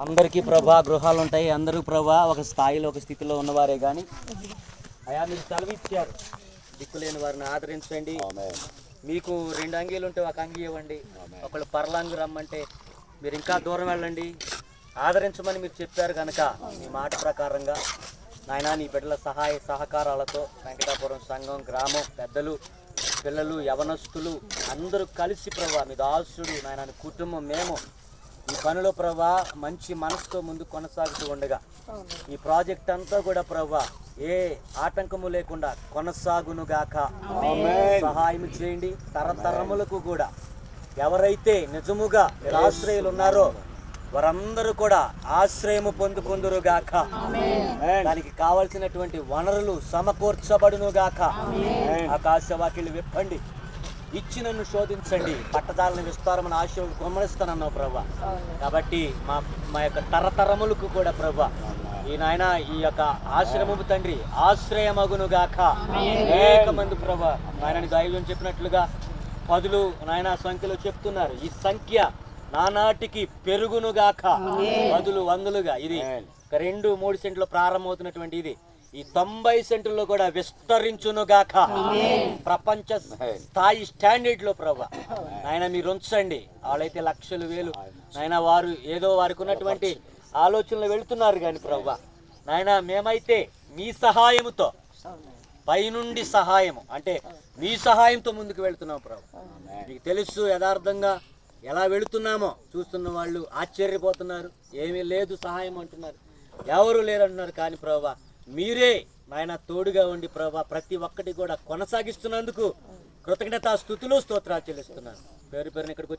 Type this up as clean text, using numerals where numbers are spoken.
అందరికీ ప్రభా గృహాలు ఉంటాయి. అందరూ ప్రభా ఒక స్థాయిలో ఒక స్థితిలో ఉన్నవారే కానీ అయా మీరు సెలవిచ్చారు, దిక్కులేని వారిని ఆదరించండి. మీకు 2 అంగీలు ఉంటే ఒక అంగీ ఇవ్వండి, ఒకళ్ళు పర్లాంగు రమ్మంటే మీరు ఇంకా దూరం వెళ్ళండి, ఆదరించమని మీరు చెప్పారు కనుక మీ మాట ప్రకారంగా నాయన నీ బిడ్డల సహాయ సహకారాలతో వెంకటాపురం సంఘం, గ్రామం, పెద్దలు, పిల్లలు, యవనస్తులు అందరూ కలిసి ప్రభా మీ దాసుడు నాయన కుటుంబం మేము ఈ పనిలో ప్రభా మంచి మనసుతో ముందు కొనసాగుతూ ఉండగా ఈ ప్రాజెక్ట్ అంతా కూడా ప్రభా ఏ ఆటంకము లేకుండా కొనసాగునుగాక సహాయం చేయండి. తరతరములకు కూడా ఎవరైతే నిజముగా నిరాశ్రయులు ఉన్నారో వారందరూ కూడా ఆశ్రయము పొందుకుందురుగాక. దానికి కావలసినటువంటి వనరులు సమకూర్చబడునుగాక. ఆకాశవాకిళ్ళు విప్పండి, ఇచ్చి నన్ను శోధించండి, పట్టదాలను విస్తారమైన ఆశీర్వాదం కొమ్మరిస్తానన్నావు ప్రభా. కాబట్టి మా యొక్క తరతరములకు కూడా ప్రభా ఈ నాయన ఈ యొక్క ఆశ్రమము తండ్రి ఆశ్రయమగునుగాక. అనేక మంది ప్రభా నాయన దైవం చెప్పినట్లుగా 10 నాయన సంఖ్యలో చెప్తున్నారు. ఈ సంఖ్య నానాటికి పెరుగునుగాక, 10 100గా. ఇది 2-3 సెంట్లు ప్రారంభమవుతున్నటువంటి ఇది ఈ 90 సెంటుల్లో కూడా విస్తరించునుగాక. ప్రపంచ స్థాయి స్టాండర్డ్ లో ప్రభా నాయన మీరు ఉంచండి. వాళ్ళైతే లక్షలు వేలు నాయన వారు ఏదో వారికి ఉన్నటువంటి ఆలోచనలు వెళుతున్నారు కానీ ప్రభా నాయన మేమైతే మీ సహాయముతో పైనుండి సహాయము అంటే మీ సహాయంతో ముందుకు వెళుతున్నాం ప్రభా. మీకు తెలుసు యథార్థంగా ఎలా వెళుతున్నామో చూస్తున్న వాళ్ళు ఆశ్చర్యపోతున్నారు. ఏమీ లేదు సహాయం అంటున్నారు, ఎవరు లేరు అంటున్నారు. కానీ ప్రభా మీరే నాయన తోడుగా ఉండి ప్రభా ప్రతి ఒక్కటి కూడా కొనసాగిస్తున్నందుకు కృతజ్ఞతా స్తుతులు స్తోత్రాలు చెల్లిస్తున్నాను. పేరు పేరున ఇక్కడికి